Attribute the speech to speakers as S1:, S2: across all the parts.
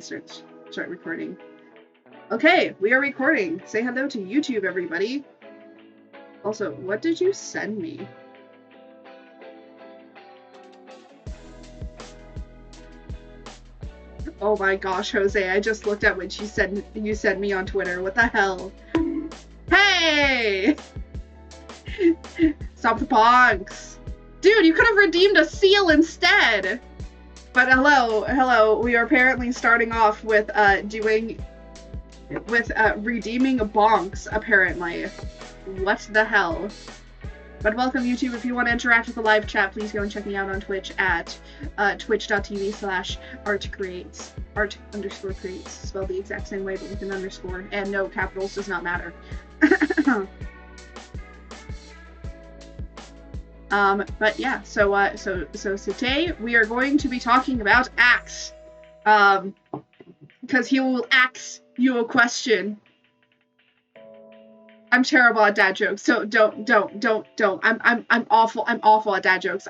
S1: Start recording. Okay, we are recording. Say hello to YouTube, everybody. Also, what did you send me? Oh my gosh, Jose, I just looked at what you sent me on Twitter. What the hell? Hey! Stop the bonks. Dude, you could have redeemed a seal instead. But hello. We are apparently starting off with redeeming a bonks, apparently. What the hell? But welcome, YouTube. If you want to interact with the live chat, please go and check me out on Twitch at twitch.tv/artcreates. Art_creates. Spelled the exact same way, but with an underscore. And no, capitals does not matter. But yeah, so today we are going to be talking about Axe. Because he will ask you a question. I'm terrible at dad jokes, so don't. I'm awful at dad jokes.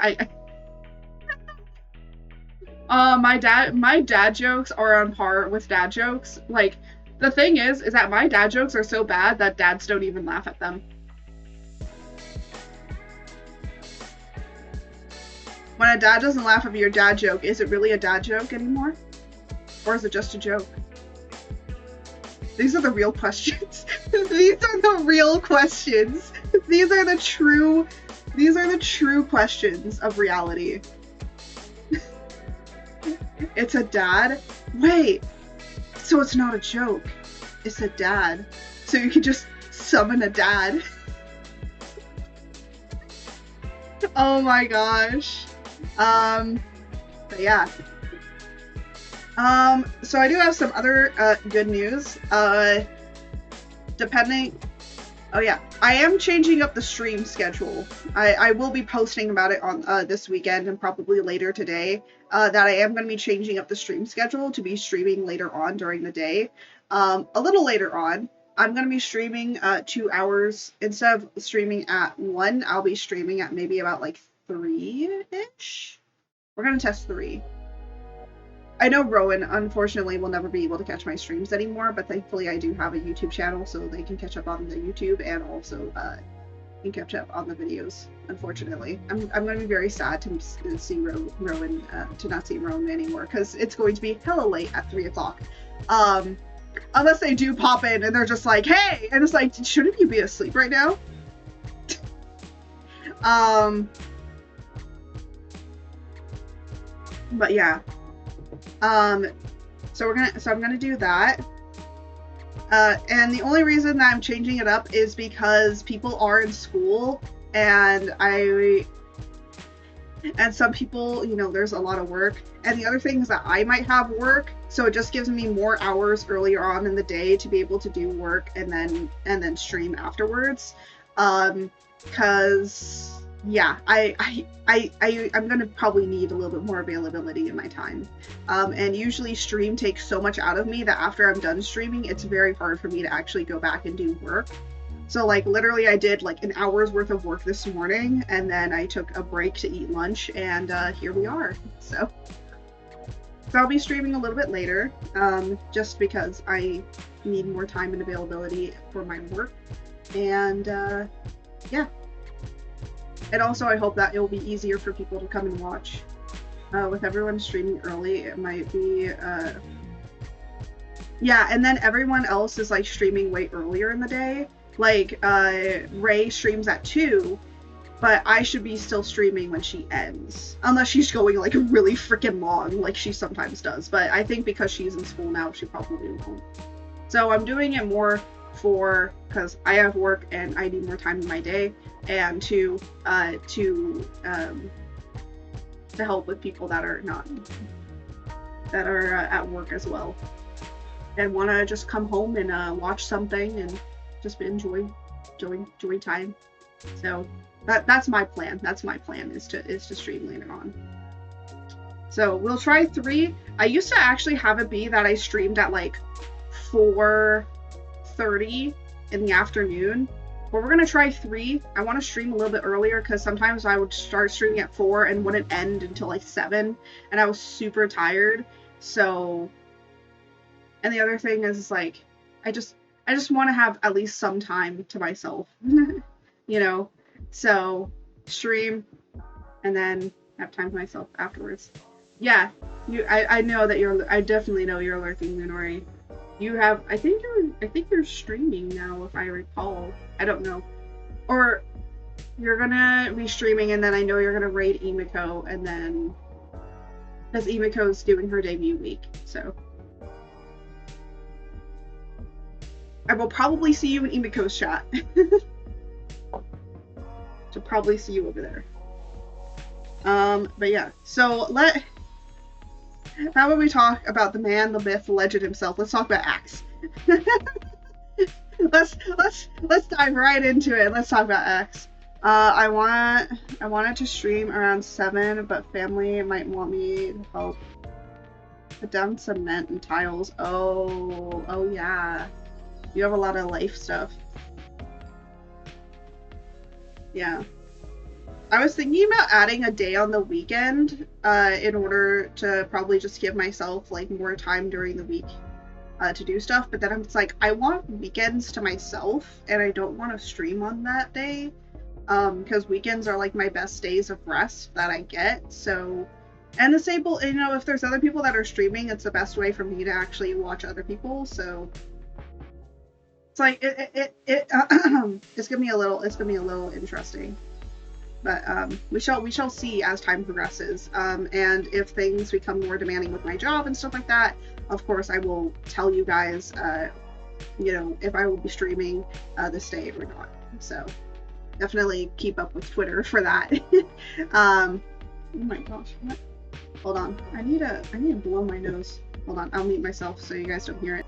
S1: My dad jokes are on par with dad jokes. Like, the thing is that my dad jokes are so bad that dads don't even laugh at them. When a dad doesn't laugh at your dad joke, is it really a dad joke anymore? Or is it just a joke? These are the real questions. These are the real questions. These are the true questions of reality. It's a dad? Wait, so it's not a joke. It's a dad. So you can just summon a dad. Oh my gosh. But yeah. So I do have some other good news. Oh yeah, I am changing up the stream schedule. I will be posting about it on this weekend and probably later today. That I am going to be changing up the stream schedule to be streaming later on during the day. A little later on, I'm going to be streaming 2 hours. Instead of streaming at 1, I'll be streaming at maybe about like 3-ish. We're going to test 3. I know Rowan, unfortunately, will never be able to catch my streams anymore, but thankfully I do have a YouTube channel, so they can catch up on the YouTube and also can catch up on the videos, unfortunately. I'm going to be very sad to see Rowan, to not see Rowan anymore, because it's going to be hella late at 3 o'clock. Unless they do pop in and they're just like, hey! And it's like, shouldn't you be asleep right now? But yeah. So I'm gonna do that. And the only reason that I'm changing it up is because people are in school and some people, you know, there's a lot of work. And the other thing is that I might have work, so it just gives me more hours earlier on in the day to be able to do work and then stream afterwards. Because yeah, I'm gonna probably need a little bit more availability in my time. And usually stream takes so much out of me that after I'm done streaming, it's very hard for me to actually go back and do work. So like literally I did like an hour's worth of work this morning, and then I took a break to eat lunch, and here we are. So I'll be streaming a little bit later, just because I need more time and availability for my work. And yeah. And also, I hope that it will be easier for people to come and watch. With everyone streaming early, it might be... Yeah, and then everyone else is, like, streaming way earlier in the day. Like, Ray streams at 2, but I should be still streaming when she ends. Unless she's going, like, really freaking long, like she sometimes does. But I think because she's in school now, she probably won't. So I'm doing it more because I have work and I need more time in my day, and to help with people that are at work as well and want to just come home and watch something and just enjoy time. So that's my plan. That's my plan is to stream later on. So we'll try 3. I used to actually have it be that I streamed at like 4:30 in the afternoon, but we're gonna try 3. I want to stream a little bit earlier because sometimes I would start streaming at 4 and wouldn't end until like 7, and I was super tired. So And the other thing is like, I just want to have at least some time to myself, you know. So stream and then have time to myself afterwards. Yeah, I know that I definitely know you're lurking, Minori. You have. I think you're streaming now, if I recall. I don't know. Or you're gonna be streaming, and then I know you're gonna raid Emiko, and then because Emiko's doing her debut week, so I will probably see you in Emiko's chat. To probably see you over there. But yeah, so how about we talk about the man, the myth, the legend himself? Let's talk about Axe. let's dive right into it. Let's talk about Axe. I wanted to stream around 7, but family might want me to help put down cement and tiles. Oh yeah. You have a lot of life stuff. Yeah. I was thinking about adding a day on the weekend in order to probably just give myself like more time during the week to do stuff, but then I'm just like, I want weekends to myself and I don't want to stream on that day because weekends are like my best days of rest that I get. So, and disable, you know, if there's other people that are streaming, it's the best way for me to actually watch other people. So it's like it's gonna be a little interesting. But we shall see as time progresses. And if things become more demanding with my job and stuff like that, of course I will tell you guys, you know, if I will be streaming this day or not. So definitely keep up with Twitter for that. Oh my gosh! What? Hold on. I need to blow my nose. Hold on. I'll mute myself so you guys don't hear it.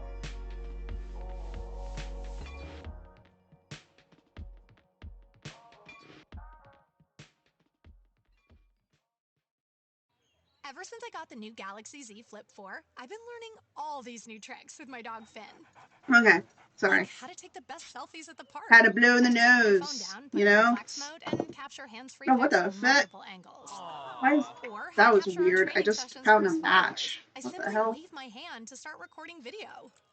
S2: Ever since I got the new Galaxy Z Flip 4, I've been learning all these new tricks with my dog Finn.
S1: Okay, sorry.
S2: Like how to take the best selfies at the park.
S1: How to blow in the nose,
S2: down,
S1: you know?
S2: Flex mode and capture hands-free
S1: oh, what the
S2: from
S1: fuck?
S2: multiple angles.
S1: Why is that was weird. I just found a match. What the hell?
S2: Wave my hand to start recording video.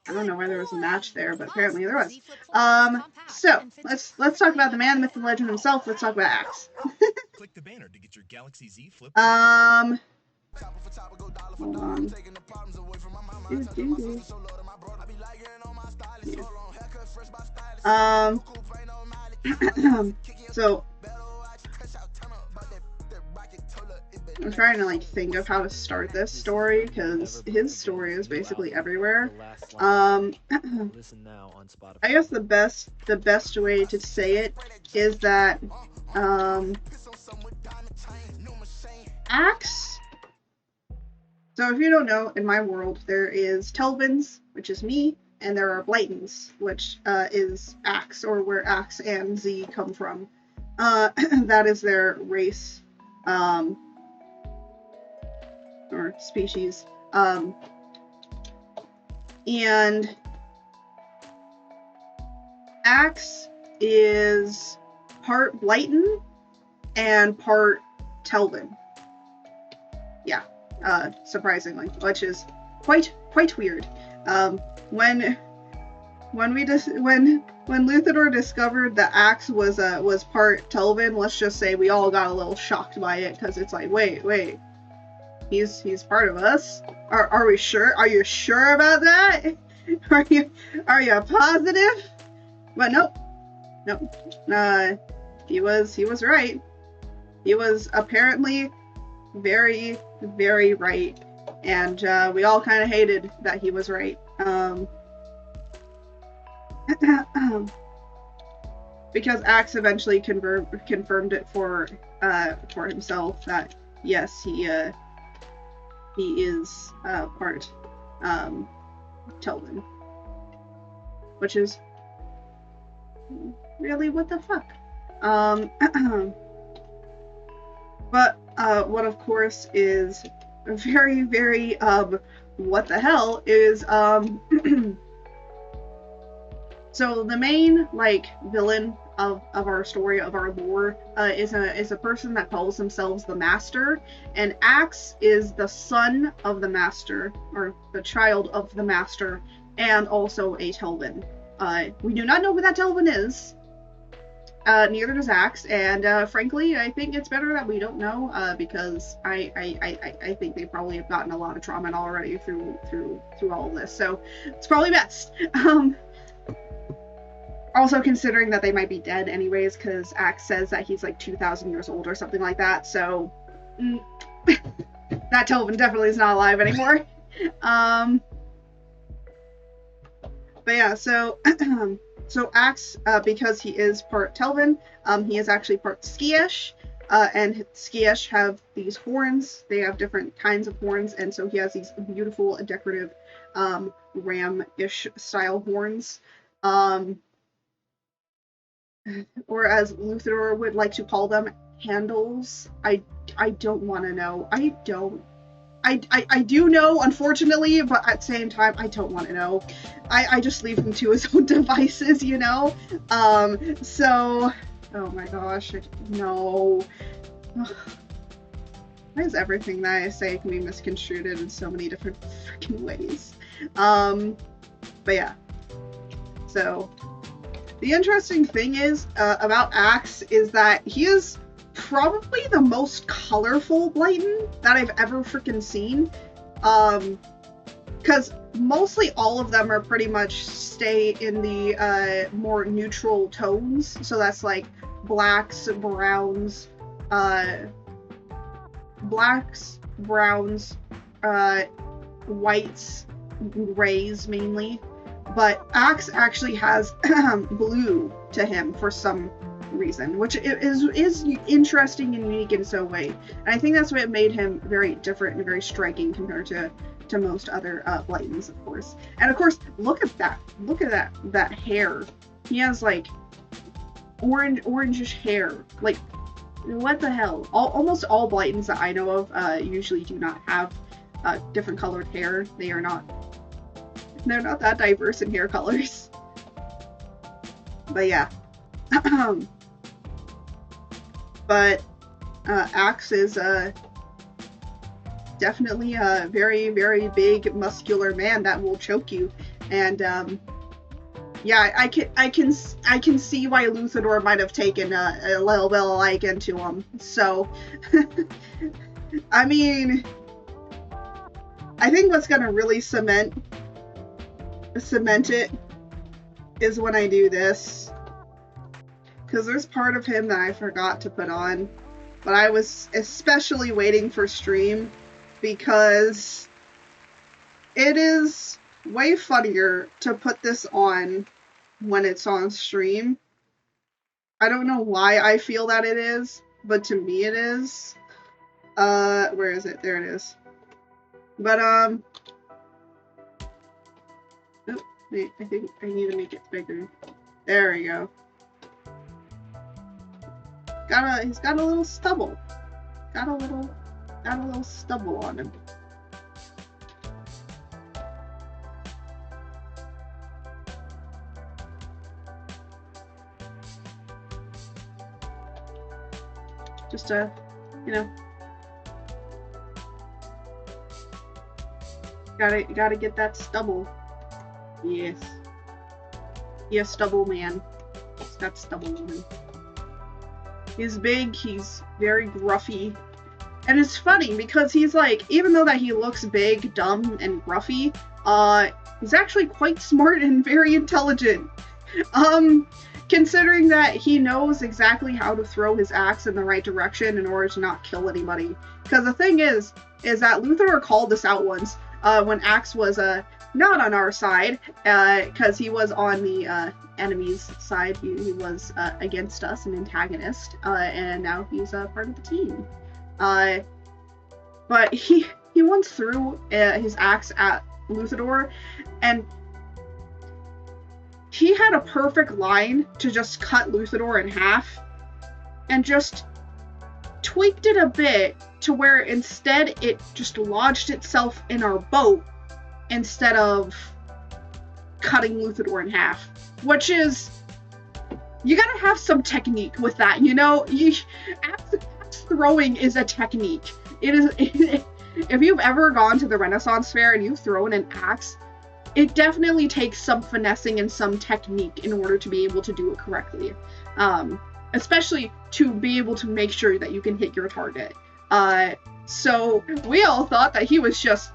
S1: I don't know why there was a match there, but apparently there was. So let's talk about the man, myth, and legend himself. Let's talk about Axe.
S3: Click the banner to get your Galaxy Z Flip.
S1: Hold on. So I'm trying to like think of how to start this story because his story is basically everywhere. I guess the best way to say it is that Axe. So if you don't know, in my world there is Telvins, which is me, and there are Blightons, which is Axe, or where Axe and Z come from. That is their race. Or species. And Axe is part Blighton and part Telvin. Yeah, surprisingly, which is quite weird. When Luthador discovered that Axe was part Telvin, let's just say we all got a little shocked by it because it's like, wait. He's part of us? Are we sure? Are you sure about that? Are you positive? But nope. He was right. He was apparently very, very right, and we all kind of hated that he was right. Because Axe eventually confirmed it for himself that yes, he is part Telvin, which is really what the fuck. But what of course is very, very what the hell is so the main like villain of our story, of our lore, is a person that calls themselves the Master, and Axe is the son of the Master, or the child of the Master, and also a Telvin. We do not know who that Telvin is. Neither does Axe, and frankly, I think it's better that we don't know, because I think they probably have gotten a lot of trauma already through all of this, so it's probably best. Also considering that they might be dead anyways, because Axe says that he's like 2,000 years old or something like that, so that Telvin definitely is not alive anymore. But yeah, so so Axe, because he is part Telvin, he is actually part Skiesh, and Skiesh have these horns. They have different kinds of horns, and so he has these beautiful, decorative, ram-ish style horns. Or as Luthador would like to call them, handles. I don't want to know. I do know, unfortunately, but at the same time, I don't want to know. I just leave him to his own devices, you know? So, oh my gosh, no. Why is everything that I say can be misconstrued in so many different freaking ways? But yeah. So, the interesting thing is, about Axe, is that he is probably the most colorful Blighton that I've ever freaking seen. Because mostly all of them are pretty much stay in the more neutral tones. So that's like blacks, browns, whites, grays mainly. But Axe actually has blue to him for some reason, which is interesting and unique in some way. And I think that's what made him very different and very striking compared to most other Blightons, of course. And of course, look at that. Look at that hair. He has like orangish hair. Like, what the hell? Almost all Blightons that I know of usually do not have different colored hair. They're not that diverse in hair colors. But yeah. But Axe is definitely a very, very big, muscular man that will choke you. And yeah, I can see why Luthador might have taken a little bit of liking to him. So, I mean, I think what's gonna really cement it is when I do this, because there's part of him that I forgot to put on, but I was especially waiting for stream because it is way funnier to put this on when it's on stream. I don't know why I feel that it is, but to me it is. Where is it? There it is. But I think I need to make it bigger. There we go. He's got a little stubble. Got a little stubble on him. Just you know, gotta get that stubble. Yes. Yes, stubble man. He's got stubble on him. He's big, he's very gruffy. And it's funny because he's like, even though that he looks big, dumb, and gruffy, he's actually quite smart and very intelligent. Considering that he knows exactly how to throw his axe in the right direction in order to not kill anybody. Because the thing is that Luthador called this out once, when Axe was, not on our side, because he was on the enemy's side. He was against us, an antagonist, and now he's part of the team. But he once threw his axe at Luthador, and he had a perfect line to just cut Luthador in half, and just tweaked it a bit to where instead it just lodged itself in our boat, instead of cutting Luthador in half, which is you gotta have some technique with that, you know? Axe throwing is a technique. It is. If you've ever gone to the Renaissance Fair and you've thrown an axe, it definitely takes some finessing and some technique in order to be able to do it correctly. Especially to be able to make sure that you can hit your target. So we all thought that he was just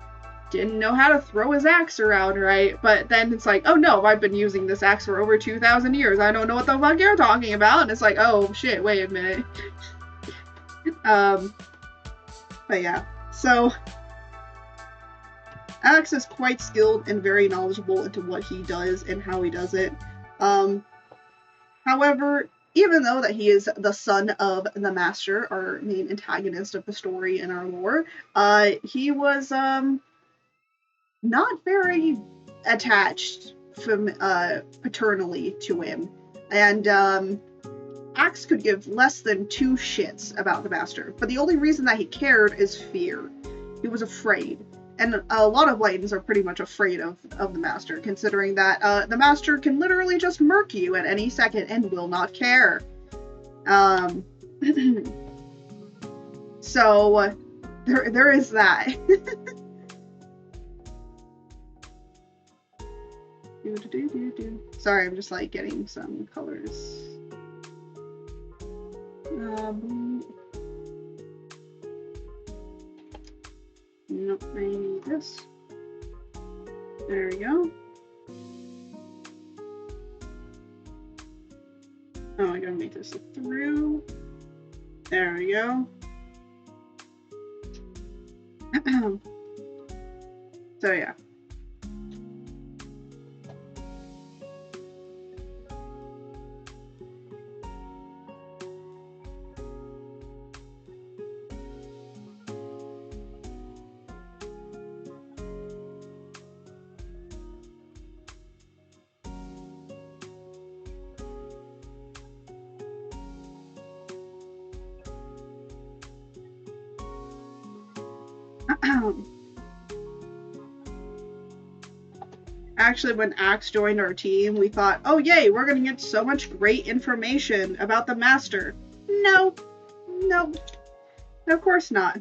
S1: didn't know how to throw his axe around right, but then it's like, oh no, I've been using this axe for over 2,000 years. I don't know what the fuck you're talking about. And it's like, oh shit, wait a minute. But yeah, so Alex is quite skilled and very knowledgeable into what he does and how he does it. However, even though that he is the son of the Master, our main antagonist of the story in our lore, he was not very attached from paternally to him, and Axe could give less than 2 shits about the Master, but the only reason that he cared is fear. He was afraid, and a lot of Laytons are pretty much afraid of the Master, considering that the Master can literally just murk you at any second and will not care. So there is that. Sorry, I'm just like getting some colors. Nope, I need this. There we go. Oh, I gotta make this a through. There we go. So yeah. Actually, when Axe joined our team, we thought, oh yay, we're gonna get so much great information about the Master. No, of course not.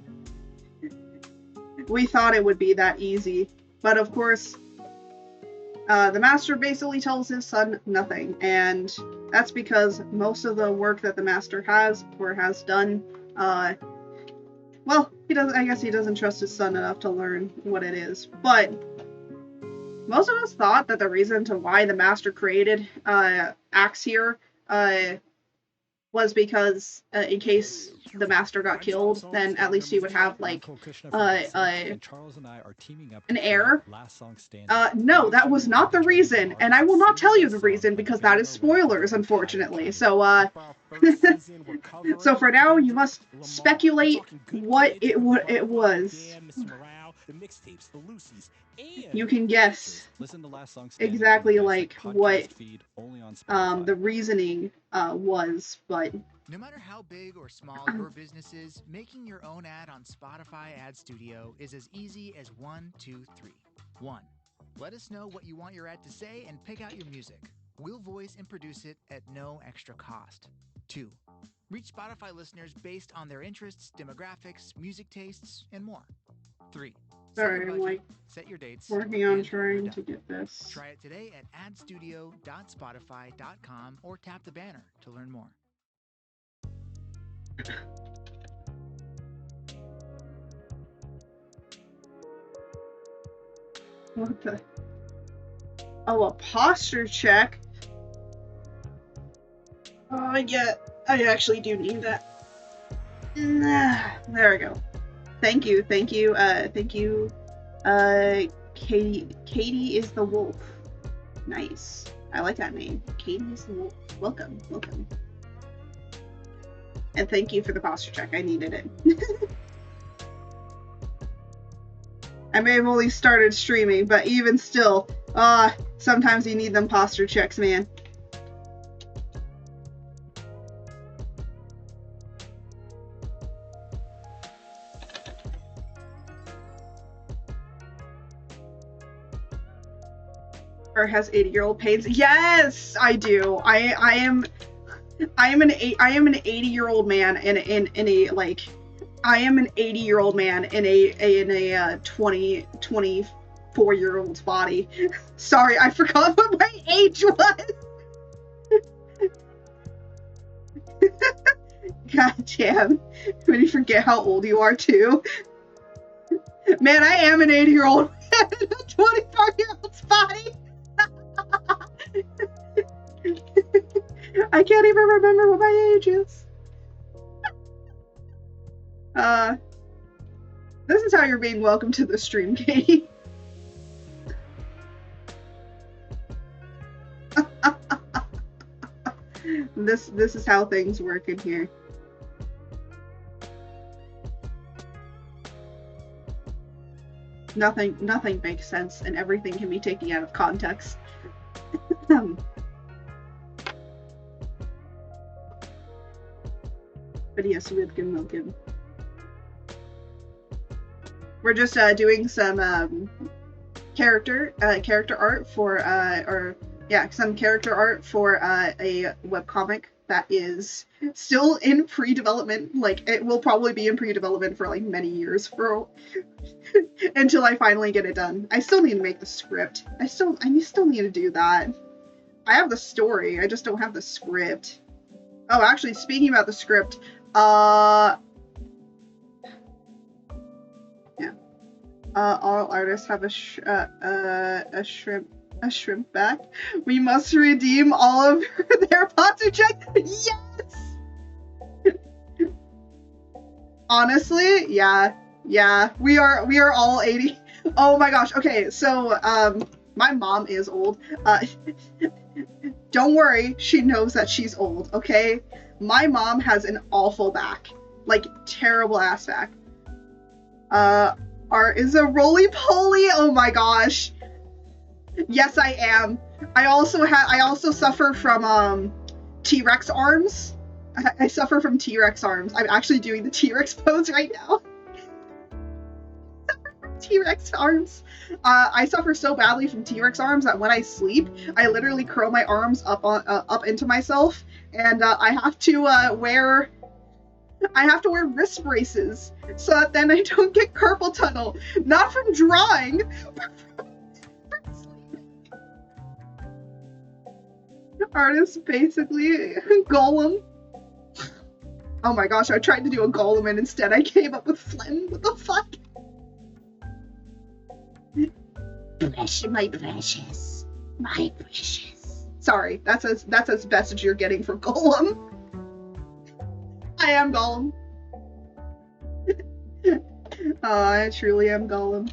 S1: We thought it would be that easy, but of course, the Master basically tells his son nothing, and that's because most of the work that the Master has or has done, well, he doesn't. I guess he doesn't trust his son enough to learn what it is, but most of us thought that the reason to why the Master created Axe here was because in case the Master got killed, then at least he would have like an heir. No, that was not the reason, and I will not tell you the reason because that is spoilers, unfortunately. So so for now, you must speculate what it was. You can guess exactly like what the reasoning was, but
S4: no matter how big or small your business is, making your own ad on Spotify Ad Studio is as easy as 1, 2, 3. 1. Let us know what you want your ad to say and pick out your music. We'll voice and produce it at no extra cost. 2. Reach Spotify listeners based on their interests, demographics, music tastes, and more. 3.
S1: Sorry, I'm like
S4: set your dates,
S1: working on trying to get this.
S4: Try it today at adstudio.spotify.com or tap the banner to learn more.
S1: What the? Oh, a posture check? Oh, yeah, I actually do need that. There we go. Thank you. Katie is the wolf. Nice. I like that name. Katie is the wolf. Welcome. And thank you for the posture check. I needed it. I may have only started streaming, but even still, sometimes you need them posture checks, man. Or has 80-year-old pains? Yes, I do. I am I am an 80-year-old man in a like I am an 80-year-old man in a 24-year-old's body. Sorry, I forgot what my age was. God damn. When you forget how old you are too. Man, I am an 80-year-old man in a 24-year-old's body. I can't even remember what my age is. This is how you're being welcomed to the stream, Katie. This is how things work in here. Nothing makes sense, and everything can be taken out of context. But yes, with good milking. We're just doing some character art for some character art for a webcomic that is still in pre-development. Like, it will probably be in pre-development for like many years until I finally get it done. I still need to make the script. I still need to do that. I have the story, I just don't have the script. Oh, actually, speaking about the script, all artists have a shrimp back. We must redeem all of their pots check. Yes. Honestly, yeah. We are all 80. Oh my gosh. Okay, so my mom is old. Don't worry, she knows that she's old. Okay, my mom has an awful back, like terrible ass back. Art is a roly-poly. Oh my gosh. Yes, I am. I also suffer from T-Rex arms. I suffer from T-Rex arms. I'm actually doing the T-Rex pose right now. T-Rex arms. I suffer so badly from T-Rex arms that when I sleep, I literally curl my arms up into myself, and I have to wear wrist braces so that then I don't get carpal tunnel. Not from drawing, but from sleeping. Artist basically Golem. Oh my gosh, I tried to do a Golem and instead I came up with Flynn. What the fuck? My precious. My precious. Sorry, that's as best as you're getting for Golem. I am Gollum. Oh, I truly am Gollum.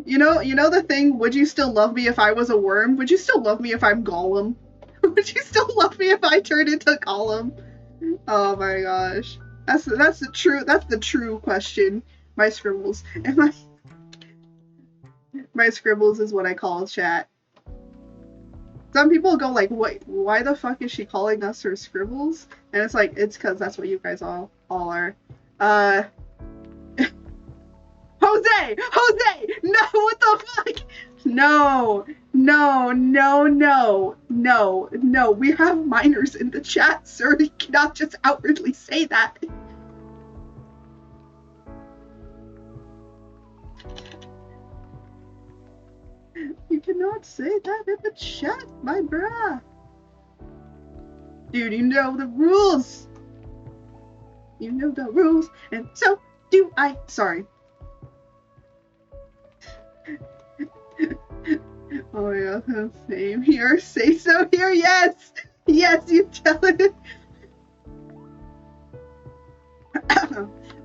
S1: You know the thing, would you still love me if I was a worm? Would you still love me if I'm Gollum? Would you still love me if I turned into Gollum? Oh my gosh. That's the true question. My scribbles. My scribbles is what I call chat. Some people go like, "What? Why the fuck is she calling us her scribbles?" And it's like, it's because that's what you guys all are. Jose! No, what the fuck? No. We have minors in the chat, sir. You cannot just outwardly say that. You cannot say that in the chat, my bruh. Dude, you know the rules. You know the rules, and so do I. Sorry. Oh yeah, same here. Say so here. Yes, you tell it.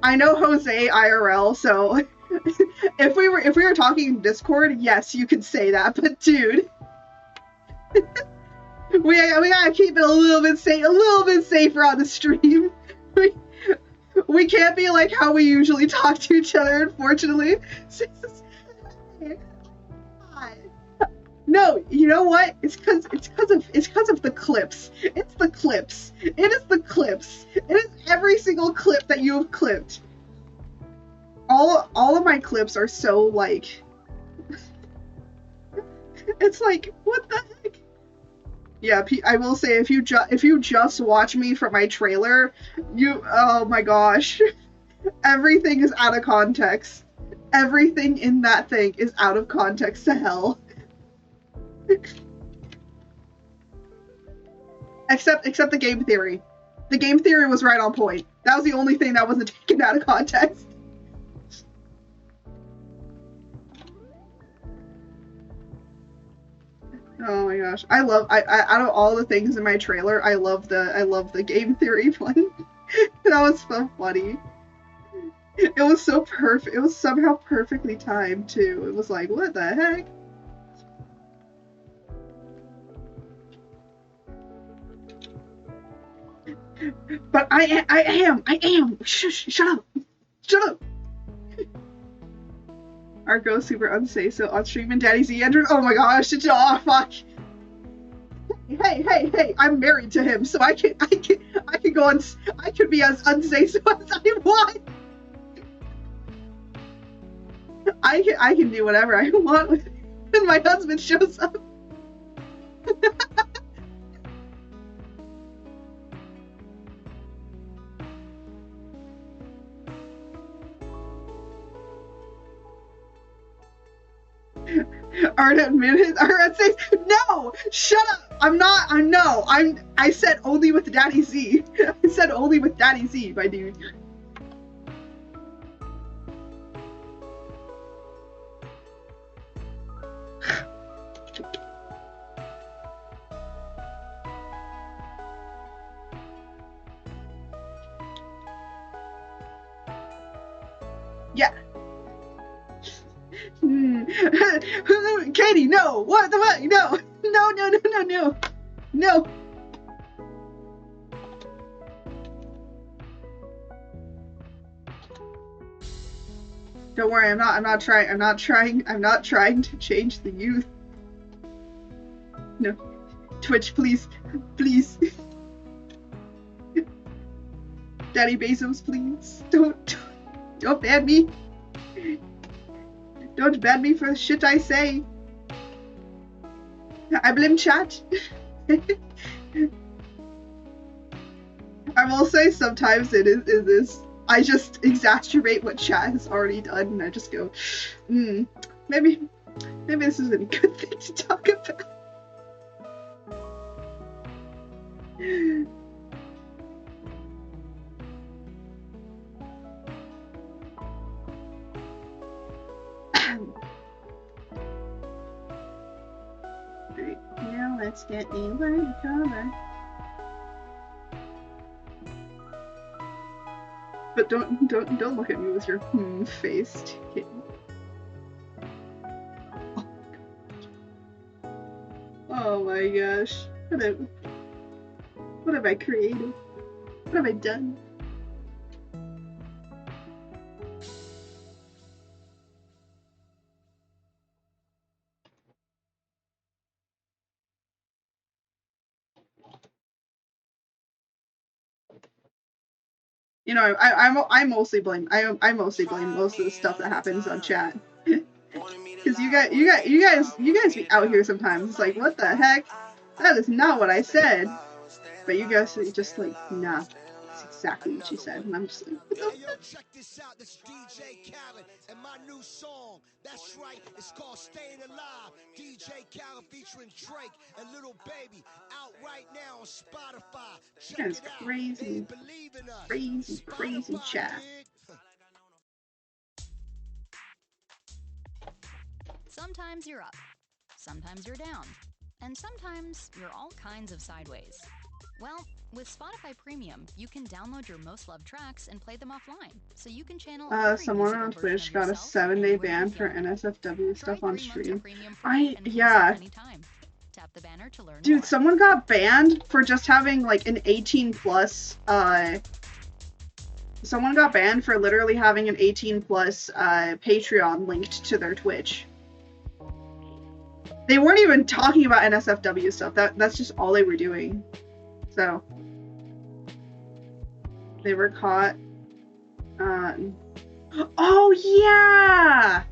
S1: I know Jose IRL, so if we were talking in Discord, yes, you could say that. But dude, we gotta keep it a little bit safer on the stream. We can't be like how we usually talk to each other, unfortunately. No, you know what? It's because of the clips. It's the clips. It is the clips. It is every single clip that you have clipped. All of my clips are so like It's like, what the heck? Yeah, I will say, if you just watch me from my trailer, oh my gosh, everything is out of context. Everything in that thing is out of context to hell. Except the game theory. The game theory was right on point. That was the only thing that wasn't taken out of context. Oh my gosh, I love out of all the things in my trailer, I love the game theory one. That was so funny. It was so perfect. It was somehow perfectly timed too. It was like, what the heck? But I am. Shut up. Argo super unsafe, so on stream and Daddy Z entered. Oh my gosh, oh fuck. Hey, I'm married to him, so I can go on, I can be as unsafe as I want. I can do whatever I want when my husband shows up. Arda admitted no! Shut up! I said only with Daddy Z. I said only with Daddy Z, my dude. Yeah. Katie, no! What the fuck? No! No! Don't worry, I'm not trying to change the youth. No. Twitch, please. Daddy Bezos, please. Don't ban me. Don't ban me for the shit I say. I blame chat. I will say sometimes it is I just exacerbate what chat has already done, and I just go, maybe this isn't a good thing to talk about. Right, now let's get the word cover. But don't look at me with your faced kid. Oh my gosh. What have I created? What have I done? You know, I mostly blame most of the stuff that happens on chat. Because you guys be out here sometimes. It's like, what the heck? That is not what I said. But you guys are just like, nah, that's exactly what you said. And I'm just like, what the fuck?
S5: Check this out, this DJ Khaled and my new song. That's right, it's called Staying Alive. DJ Khaled featuring Drake and Little Baby out right now on Spotify. Check
S1: That's crazy. Crazy chat.
S6: Sometimes you're up, sometimes you're down, and sometimes you're all kinds of sideways. Well, with Spotify Premium, you can download your most loved tracks and play them offline, so you can channel
S1: someone on Twitch got a 7-day ban for NSFW stuff on stream.
S6: Tap the banner to learn
S1: Dude,
S6: more.
S1: someone got banned for just having like an 18+, someone got banned for literally having an 18+ Patreon linked to their Twitch. They weren't even talking about NSFW stuff. That's just all they were doing. So they were caught. Oh yeah,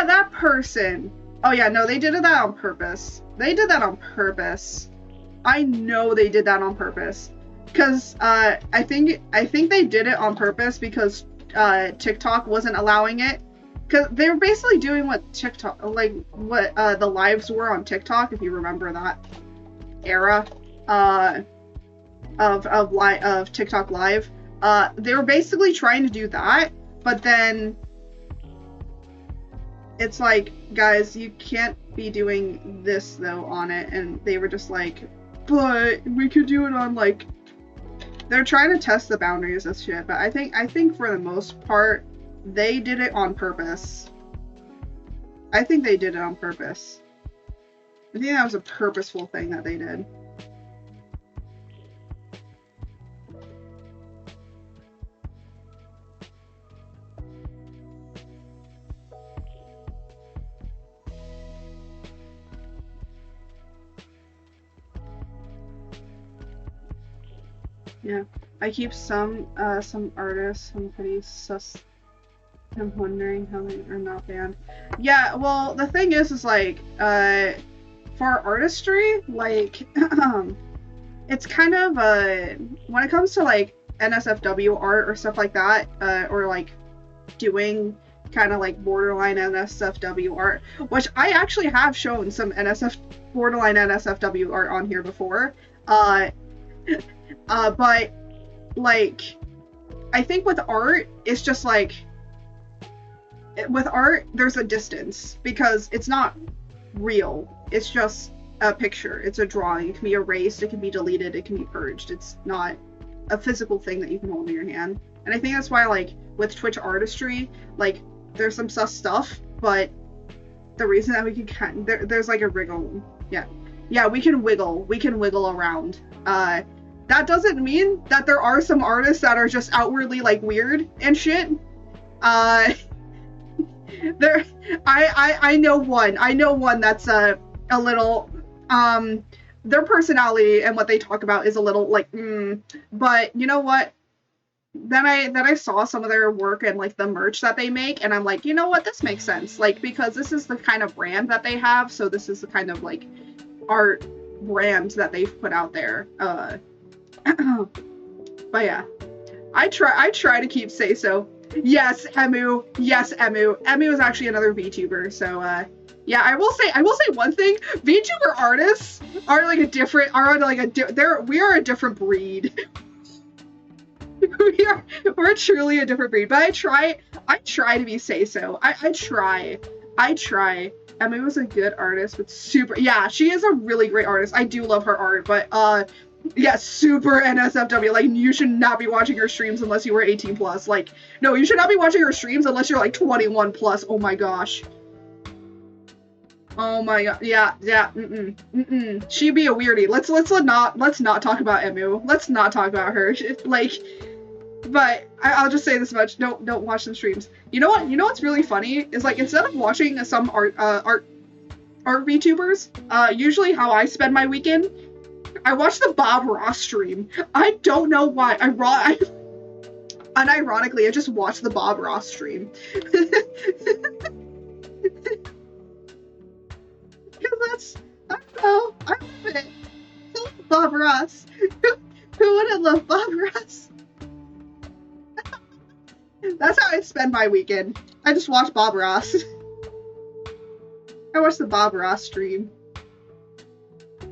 S1: that person. Oh yeah, no, they did that on purpose. They did that on purpose. I know they did that on purpose. Because I think they did it on purpose because TikTok wasn't allowing it. Because they were basically doing what TikTok, like what the lives were on TikTok, if you remember that era of TikTok Live. They were basically trying to do that, but then it's like, guys, you can't be doing this though on it, and they were just like, but we could do it on like. They're trying to test the boundaries of shit, but I think for the most part, they did it on purpose. I think they did it on purpose. I think that was a purposeful thing that they did. Yeah, I keep some artists. I'm pretty sus. I'm wondering how they are not banned. Yeah, well, the thing is like, for artistry, like, it's kind of when it comes to like NSFW art or stuff like that, or like doing kind of like borderline NSFW art, which I actually have shown some borderline NSFW art on here before. But like, I think with art, it's just like, with art, there's a distance because it's not real. It's just a picture. It's a drawing. It can be erased. It can be deleted. It can be purged. It's not a physical thing that you can hold in your hand. And I think that's why, like, with Twitch artistry, like, there's some sus stuff, but the reason that we can there's like a wriggle. Yeah, we can wiggle around. That doesn't mean that there are some artists that are just outwardly like weird and shit. I know one that's a little their personality and what they talk about is a little like but you know what? Then I saw some of their work and like the merch that they make, and I'm like, you know what, this makes sense. Like, because this is the kind of brand that they have, so this is the kind of like art brand that they've put out there. But yeah, I try to keep say so. Yes, Emu. Emu is actually another VTuber. So yeah, I will say one thing. VTuber artists are like we are a different breed. we're truly a different breed. But I try to be say so. I try. Emu is a good artist with yeah, she is a really great artist. I do love her art, but yeah, super NSFW. Like, you should not be watching her streams unless you were 18 plus. Like, no, you should not be watching her streams unless you're like 21 plus. Oh my gosh. Oh my god. Yeah. She'd be a weirdie. Let's not talk about Emu. Let's not talk about her. Like, but I'll just say this much. Don't watch some streams. You know what? You know what's really funny is, like, instead of watching some art VTubers, usually how I spend my weekend, I watch the Bob Ross stream. I don't know why. Unironically, I just watch the Bob Ross stream. Because I don't know, I love it. I love Bob Ross. Who wouldn't love Bob Ross? That's how I spend my weekend. I just watch Bob Ross. I watch the Bob Ross stream.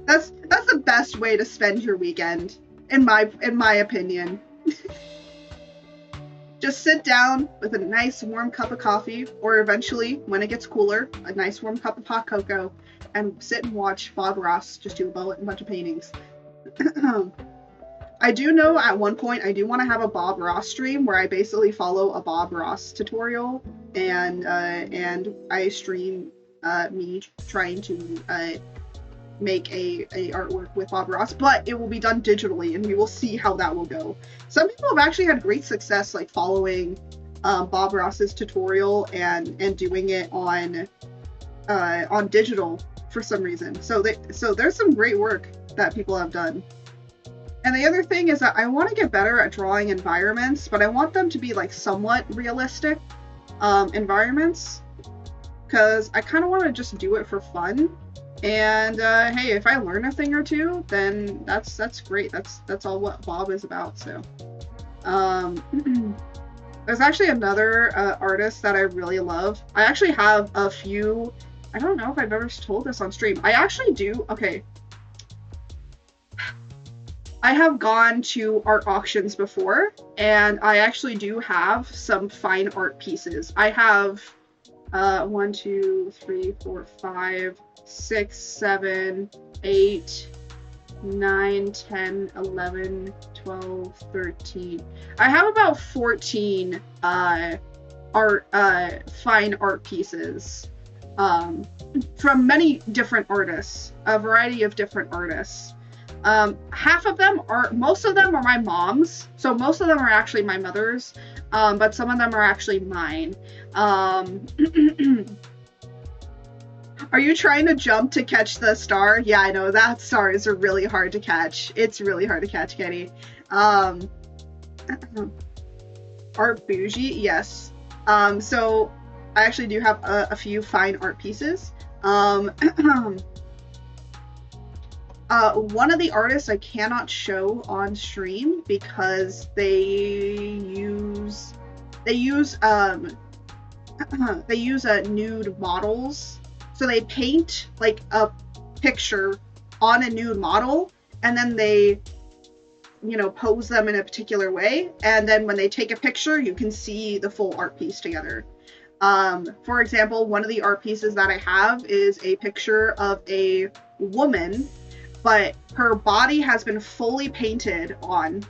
S1: That's the best way to spend your weekend, in my opinion. Just sit down with a nice warm cup of coffee, or eventually, when it gets cooler, a nice warm cup of hot cocoa, and sit and watch Bob Ross just do a bunch of paintings. I do know at one point I do want to have a Bob Ross stream where I basically follow a Bob Ross tutorial, and I stream me trying to make a artwork with Bob Ross, but it will be done digitally, and we will see how that will go. Some people have actually had great success, like, following Bob Ross's tutorial and doing it on digital for some reason. So there's some great work that people have done. And the other thing is that I want to get better at drawing environments, but I want them to be like somewhat realistic environments. because I kind of want to just do it for fun. And hey, if I learn a thing or two, then that's great. That's all what Bob is about. So there's actually another artist that I really love. I actually have a few. I don't know if I've ever told this on stream. I actually do. Okay. I have gone to art auctions before, and I actually do have some fine art pieces. I have 1, 2, 3, 4, 5, 6, 7, 8, 9, 10, 11, 12, 13. I have about 14 fine art pieces from many different artists, a variety of different artists. Most of them are my mom's, so most of them are actually my mother's, but some of them are actually mine. Are you trying to jump to catch the star? Yeah, I know, that star is really hard to catch. It's really hard to catch, Kenny. Art bougie, yes. So I actually do have a few fine art pieces. One of the artists I cannot show on stream because they use nude models. So they paint like a picture on a nude model, and then they, pose them in a particular way. And then when they take a picture, you can see the full art piece together. For example, one of the art pieces that I have is a picture of a woman, but her body has been fully painted on,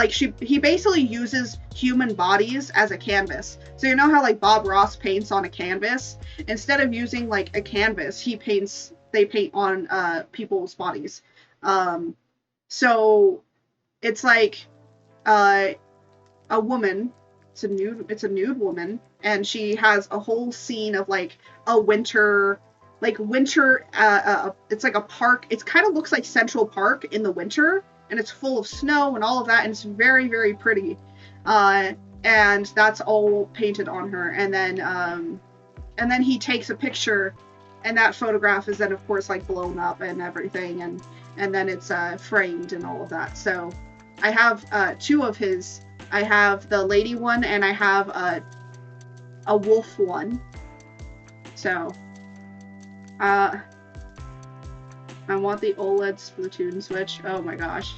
S1: he basically uses human bodies as a canvas. So you know how like Bob Ross paints on a canvas? Instead of using like a canvas, they paint on people's bodies. So it's like a woman, it's a nude woman, and she has a whole scene of like a winter, it's like a park. It kind of looks like Central Park in the winter, and it's full of snow and all of that, and it's very, very pretty. And that's all painted on her. And then he takes a picture, and that photograph is then of course like blown up and everything, and then it's framed and all of that. So I have two of his. I have the lady one, and I have a wolf one. So I want the OLED Splatoon Switch. Oh my gosh.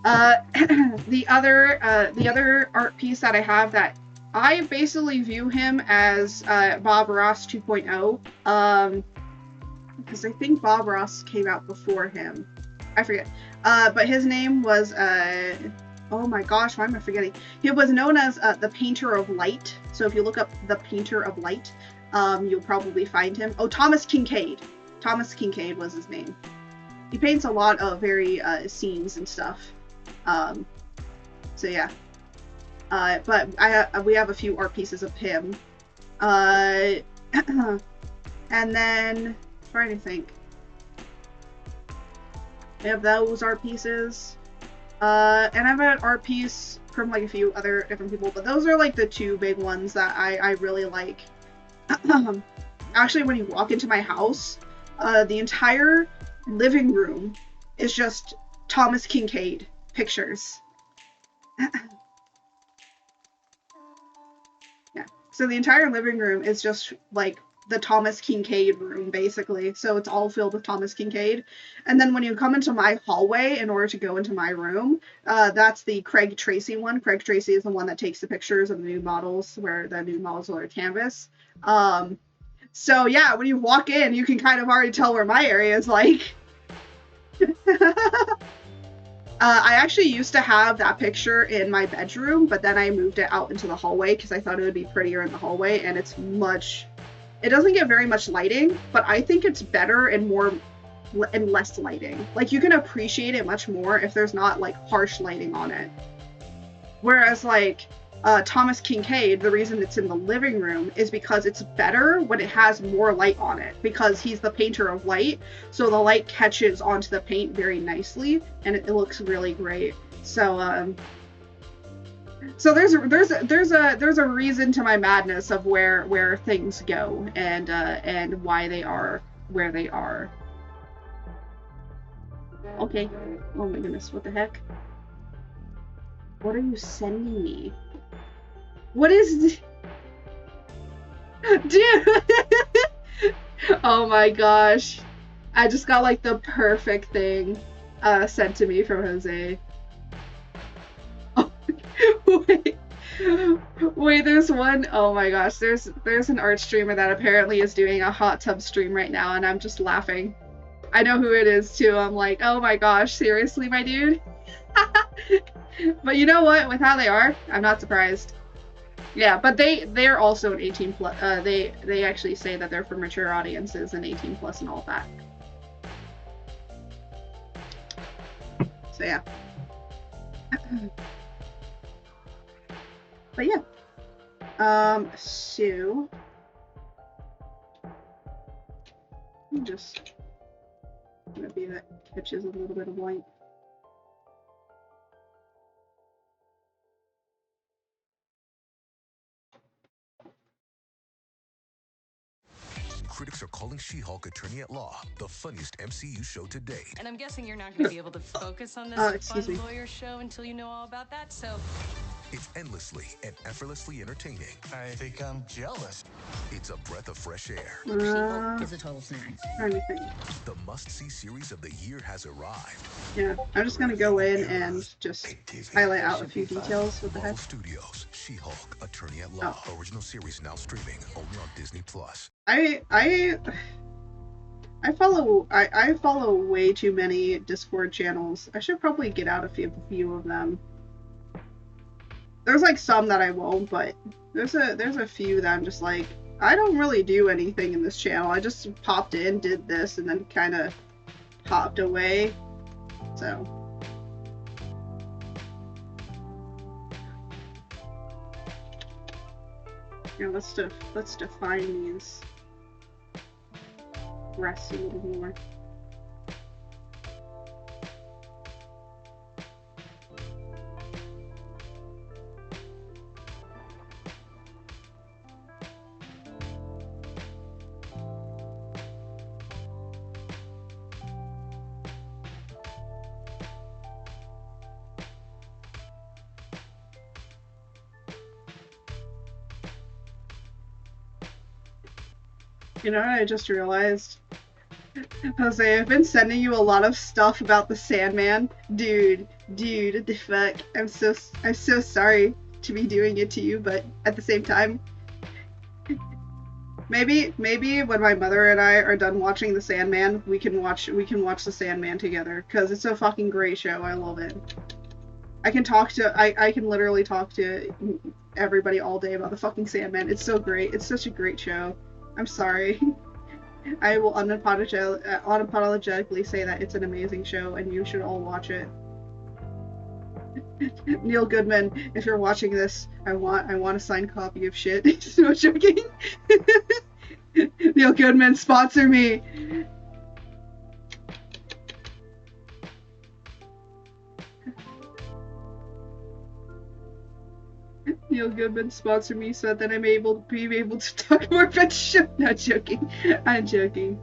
S1: The other art piece that I have that I basically view him as Bob Ross 2.0, because I think Bob Ross came out before him. I forget. But his name was oh my gosh, why am I forgetting? He was known as the Painter of Light. So if you look up the Painter of Light, you'll probably find him. Oh, Thomas Kincaid. Thomas Kincaid was his name. He paints a lot of very scenes and stuff. So yeah. But we have a few art pieces of him. And then, trying to think. We have those art pieces. And I've had art piece from like a few other different people, but those are like the two big ones that I really like. Actually, when you walk into my house, the entire living room is just Thomas Kincaid pictures. Yeah, so the entire living room is just like the Thomas Kincaid room, basically. So it's all filled with Thomas Kincaid. And then when you come into my hallway in order to go into my room, that's the Craig Tracy one. Craig Tracy is the one that takes the pictures of the nude models, where the nude models are canvas. So yeah, when you walk in, you can kind of already tell where my area is like. I actually used to have that picture in my bedroom, but then I moved it out into the hallway because I thought it would be prettier in the hallway, and it doesn't get very much lighting, but I think it's better and less lighting. Like, you can appreciate it much more if there's not like harsh lighting on it. Whereas like Thomas Kincaid, the reason it's in the living room is because it's better when it has more light on it, because he's the painter of light, so the light catches onto the paint very nicely, and it looks really great. So So there's a reason to my madness of where things go and why they are where they are. Okay. Oh my goodness, what the heck? What are you sending me? What is Dude! Oh my gosh. I just got like the perfect thing sent to me from Jose. Oh, wait, there's one. Oh my gosh, there's an art streamer that apparently is doing a hot tub stream right now, and I'm just laughing. I know who it is too. I'm like, oh my gosh, seriously, my dude? But you know what? With how they are, I'm not surprised. Yeah, but they're also an 18 plus. They actually say that they're for mature audiences and 18 plus and all that. So yeah. But yeah. So I'm just maybe that catches a little bit of light.
S7: Critics are calling She-Hulk Attorney at Law the funniest MCU show to date.
S8: And I'm guessing you're not going to be able to focus on this fun lawyer show until you know all about that, so...
S7: It's endlessly and effortlessly entertaining.
S3: I think I'm jealous.
S7: It's a breath of fresh air.
S6: She-Hulk is a total snack.
S7: The must-see series of the year has arrived.
S1: Yeah, I'm just gonna go in and just highlight out a few details. What the heck?
S7: Marvel Studios, She-Hulk Attorney at Law. Original series now streaming only on Disney Plus.
S1: I follow way too many Discord channels. I should probably get out a few of them. There's like some that I won't, but there's a few that I'm just like, I don't really do anything in this channel. I just popped in, did this, and then kind of popped away. So yeah, let's define these breasts a little more. You know what I just realized? Jose, I've been sending you a lot of stuff about the Sandman. Dude, what the fuck? I'm so sorry to be doing it to you, but at the same time, maybe when my mother and I are done watching the Sandman, we can watch the Sandman together, because it's a fucking great show. I love it. I can literally talk to everybody all day about the fucking Sandman. It's so great. It's such a great show. I'm sorry. I will unapologetically say that it's an amazing show and you should all watch it. Neil Goodman, if you're watching this, I want a signed copy of shit. No joking. Neil Goodman, sponsor me. Neil Goodman, sponsor me so that I'm able to talk more about shit. Not joking. I'm joking.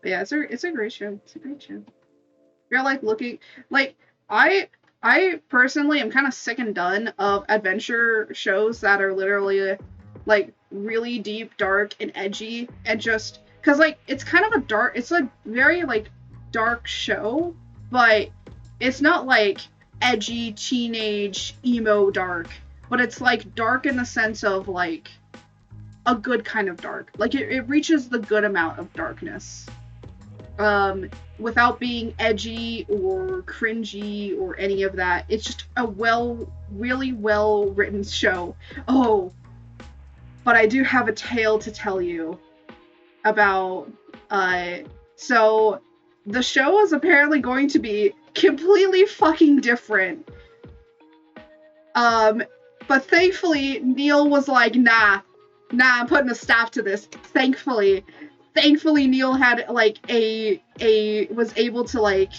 S1: But yeah, it's a great show. It's a great show. You're like looking like I personally am kind of sick and done of adventure shows that are literally like really deep, dark, and edgy, and just because like it's kind of it's a very like dark show, but it's not like edgy teenage emo dark, but it's like dark in the sense of like a good kind of dark. Like it reaches the good amount of darkness. Without being edgy or cringy or any of that. It's just a really well written show. Oh, but I do have a tale to tell you about, so the show is apparently going to be completely fucking different. But thankfully, Neil was like, nah, I'm putting a stop to this. Thankfully. thankfully Neil had like was able to like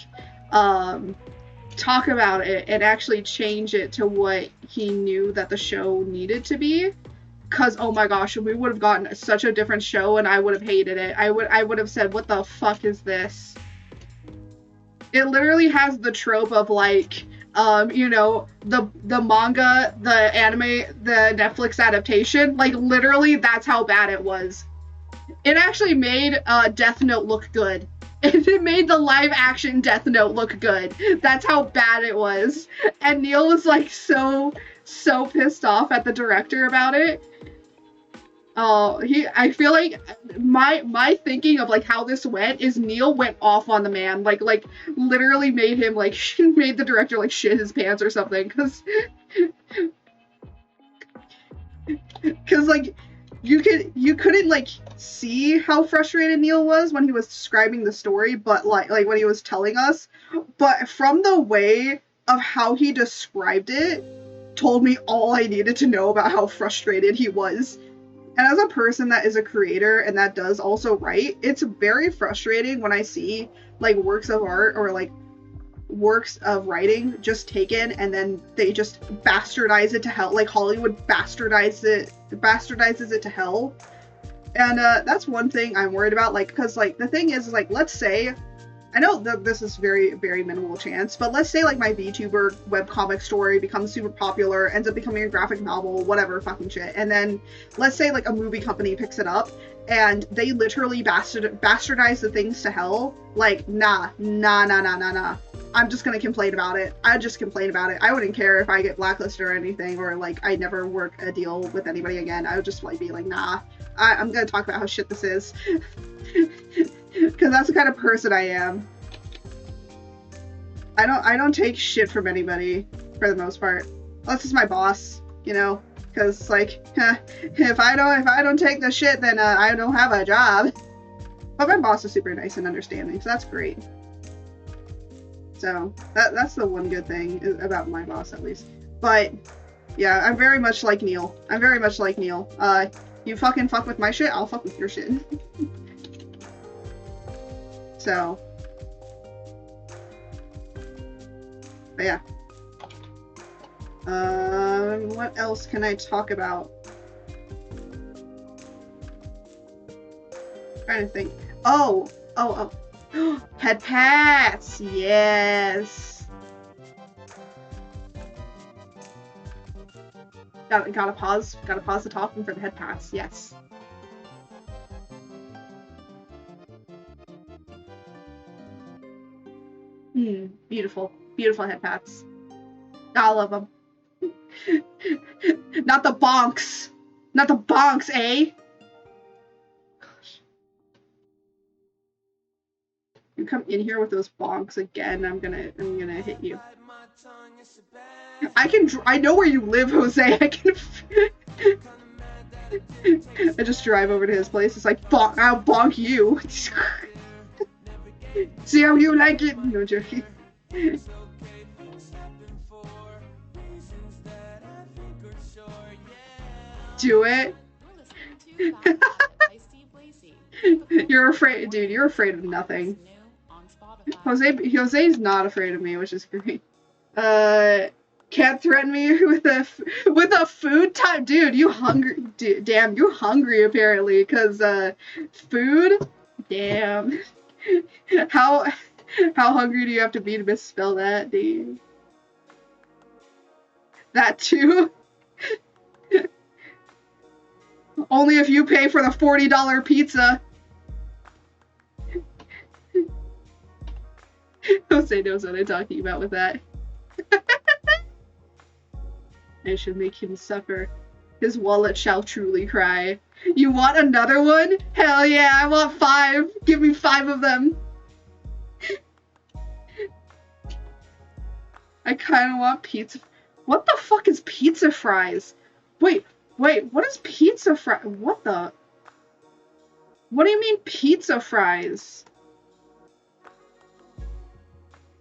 S1: talk about it and actually change it to what he knew that the show needed to be. Cause oh my gosh, we would have gotten such a different show and I would have hated it. I would have said, what the fuck is this? It literally has the trope of like, you know, the manga, the anime, the Netflix adaptation. Like literally that's how bad it was. It actually made Death Note look good. It made the live action Death Note look good. That's how bad it was. And Neil was like so pissed off at the director about it. I feel like my thinking of like how this went is Neil went off on the man, like literally made him like made the director like shit his pants or something, cause like you couldn't like see how frustrated Neil was when he was describing the story, but like when he was telling us, but from the way of how he described it told me all I needed to know about how frustrated he was. And as a person that is a creator and that does also write, it's very frustrating when I see like works of art or like works of writing just taken and then they just bastardize it to hell. Like Hollywood bastardizes it to hell. And that's one thing I'm worried about. Like, because like the thing is like, let's say, I know that this is very, very minimal chance, but let's say like my VTuber webcomic story becomes super popular, ends up becoming a graphic novel, whatever fucking shit. And then let's say like a movie company picks it up and they literally bastardize the things to hell. Like, nah. I'm just gonna complain about it. I just complain about it. I wouldn't care if I get blacklisted or anything, or like I never work a deal with anybody again. I would just like be like, nah, I'm gonna talk about how shit this is. Because that's the kind of person I am. I don't take shit from anybody for the most part, unless it's my boss, you know. Because like, if I don't take the shit, then I don't have a job. But my boss is super nice and understanding, so that's great. So that's the one good thing about my boss, at least. But yeah, I'm very much like Neil. You fucking fuck with my shit, I'll fuck with your shit. So, but yeah. What else can I talk about? I'm trying to think. Oh. Head pats, yes. Gotta pause the talking for the head pats, yes. Beautiful head pats. I love them. Not the bonks, eh? Gosh. You come in here with those bonks again, I'm gonna hit you. I know where you live, Jose. I just drive over to his place. It's like, I'll bonk you. See how you like it? No joking. Do it. You're afraid, dude. You're afraid of nothing. Jose's not afraid of me, which is great. Can't threaten me with a food time, dude. You hungry? Damn, you hungry apparently. Cause food. Damn. How hungry do you have to be to misspell that, dude? That too. Only if you pay for the $40 pizza. Jose knows what I'm talking about with that. I should make him suffer. His wallet shall truly cry. You want another one? Hell yeah, I want 5. Give me 5 of them. I kind of want pizza. What the fuck is pizza fries? Wait, what is pizza fry? What do you mean pizza fries?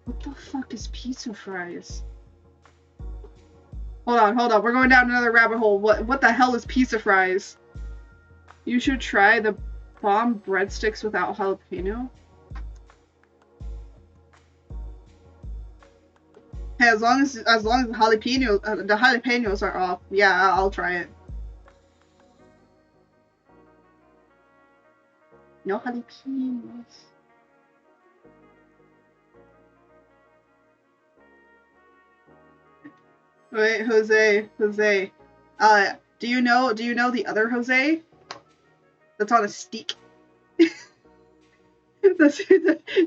S1: What the fuck is pizza fries? Hold on. We're going down another rabbit hole. What the hell is pizza fries? You should try the bomb breadsticks without jalapeno? Hey, as long as the jalapenos are off, yeah, I'll try it. No jalapenos. Wait, Jose. Do you know the other Jose? That's on a stick. Do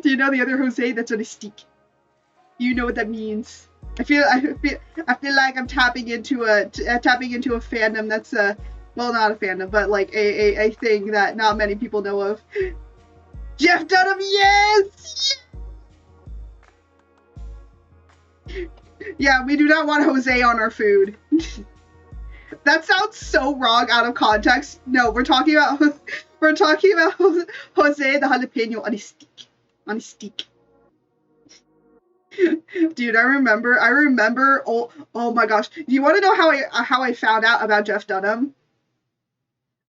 S1: you know the other Jose that's on a stick? You know what that means. I feel like I'm tapping into a fandom that's well, not a fandom, but like a thing that not many people know of. Jeff Dunham, yes! Yeah, we do not want Jose on our food. That sounds so wrong out of context. No, we're talking about Jose the jalapeno on a stick. On a stick. Dude, I remember. Oh my gosh. Do you want to know how I found out about Jeff Dunham?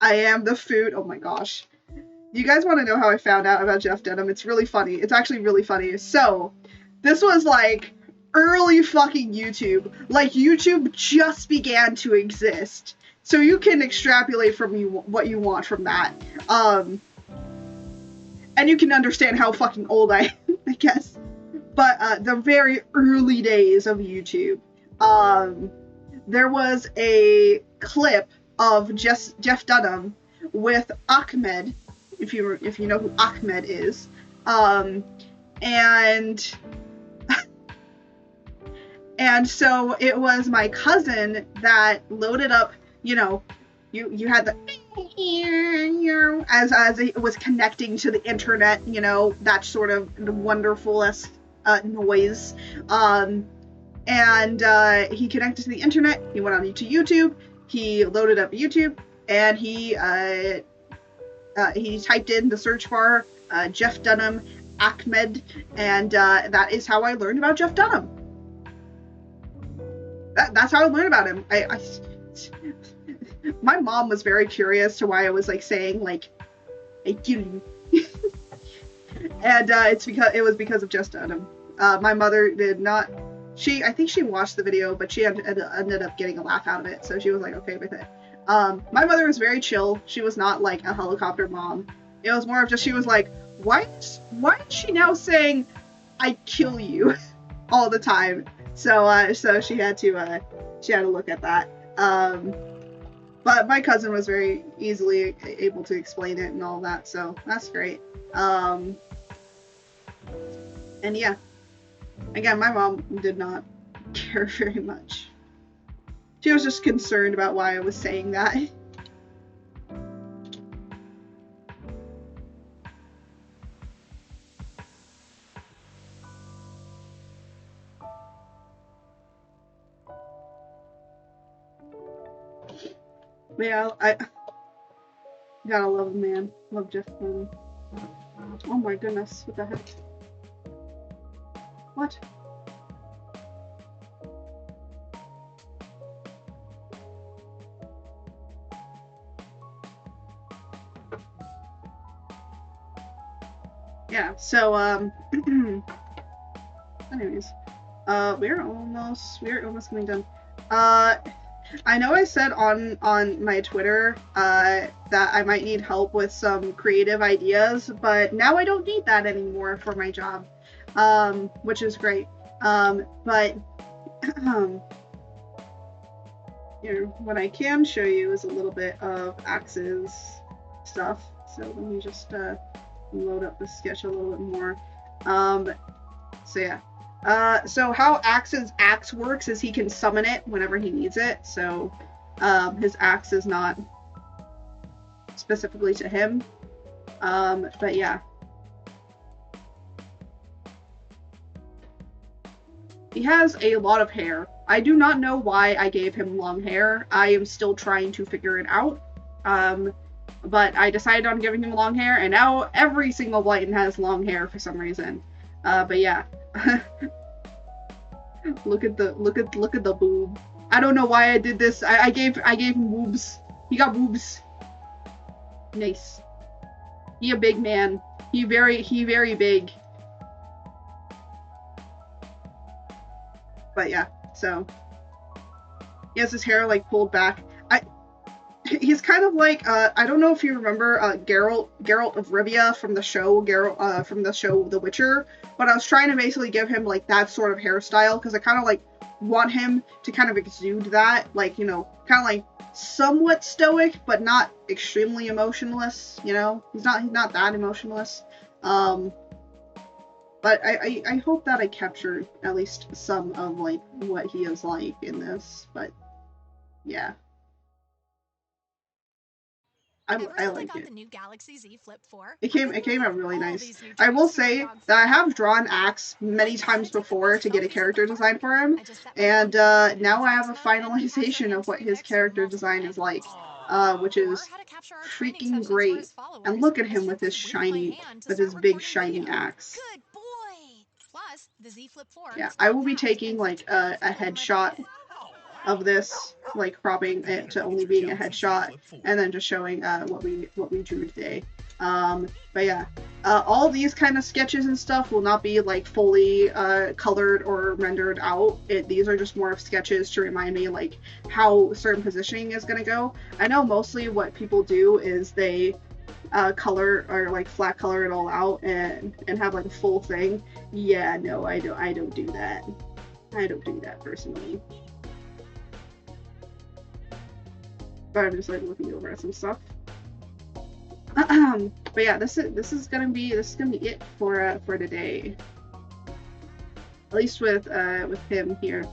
S1: I am the food. Oh my gosh. You guys want to know how I found out about Jeff Dunham? It's really funny. It's actually really funny. So, this was like early fucking YouTube. Like, YouTube just began to exist. So you can extrapolate from what you want from that. And you can understand how fucking old I am, I guess. But the very early days of YouTube, there was a clip of Jeff Dunham with Ahmed, if you know who Ahmed is, and so it was my cousin that loaded up. You know, you had the as it was connecting to the internet. You know, that sort of wonderful-esque noise. And he connected to the internet. He went on to YouTube. He loaded up YouTube, and he typed in the search bar Jeff Dunham Ahmed, and that is how I learned about Jeff Dunham. That's how I learned about him. My mom was very curious to why I was like saying like I kill you. And it was because of Jeff Dunham. My mother did not. I think she watched the video, but she ended up getting a laugh out of it, so she was like okay with it. My mother was very chill. She was not like a helicopter mom. It was more of just she was like, why is she now saying I kill you all the time? So she had to look at that. But my cousin was very easily able to explain it and all that, so that's great. And yeah, again, my mom did not care very much. She was just concerned about why I was saying that. But yeah, I gotta love him, man. Love Jeff Dunham. Oh my goodness, what the heck? What? Yeah, so, anyways, we're almost getting done. I know I said on my Twitter, that I might need help with some creative ideas, but now I don't need that anymore for my job, which is great. But, what I can show you is a little bit of Axe's stuff. So let me just, load up the sketch a little bit more. So yeah. So how Axe's axe works is he can summon it whenever he needs it. So his axe is not specifically to him. But yeah. He has a lot of hair. I do not know why I gave him long hair. I am still trying to figure it out. But I decided on giving him long hair, and now every single Blighton has long hair for some reason. But yeah. look at the boob. I don't know why I did this. I gave him boobs. He got boobs. Nice. He a big man. He very big. But yeah, so he has his hair like pulled back. He's kind of like I don't know if you remember Geralt of Rivia from the show The Witcher, but I was trying to basically give him like that sort of hairstyle because I kind of like want him to kind of exude that, like, you know, kind of like somewhat stoic but not extremely emotionless, you know. He's not that emotionless. But I hope that I captured at least some of like what he is like in this, but yeah. I like it.
S2: The new Galaxy Z Flip 4,
S1: it came out really nice. I will say that I have drawn Axe many times before to get a character design for him, and now I have a finalization of what his character design is like, which is freaking great. And look at him with his big shiny axe. Yeah, I will be taking like a headshot of this, like cropping it to only being a headshot, and then just showing what we drew today. But yeah, all these kind of sketches and stuff will not be like fully colored or rendered out. These are just more of sketches to remind me like how certain positioning is gonna go. I know mostly what people do is they color or like flat color it all out and have like a full thing. Yeah, no, I don't do that. I don't do that personally. But I'm just like looking over at some stuff. But yeah, this is gonna be it for today. At least with him here.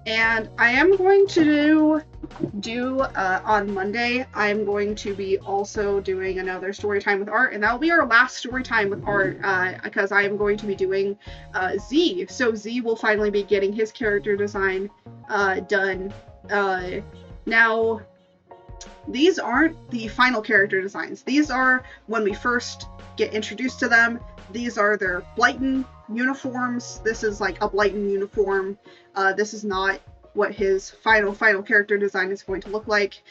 S1: And I am going to do on Monday, I'm going to be also doing another story time with Art, and that will be our last story time with Art, because I am going to be doing Z. So Z will finally be getting his character design done. Now, these aren't the final character designs. These are when we first get introduced to them. These are their Blighton uniforms. This is like a Blighton uniform. This is not what his final character design is going to look like.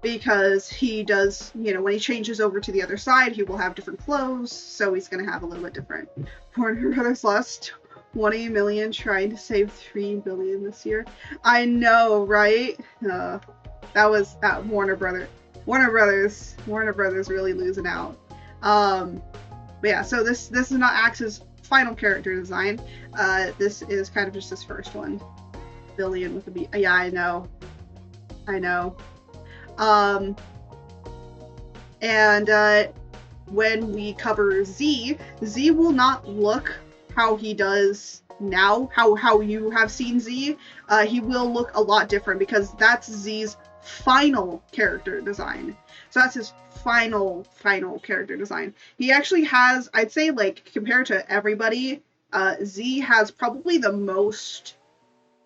S1: Because he does, you know, when he changes over to the other side, he will have different clothes, so he's going to have a little bit different. Warner Brothers lost 20 million trying to save 3 billion this year. I know, right? That was Warner Brothers really losing out. But yeah, so this is not Axe's final character design. This is kind of just his first one. Billion with a B. Yeah, I know. And when we cover Z will not look how he does now, how you have seen Z. He will look a lot different because that's Z's final character design. So that's his final character design. He actually has, I'd say, like, compared to everybody, Z has probably the most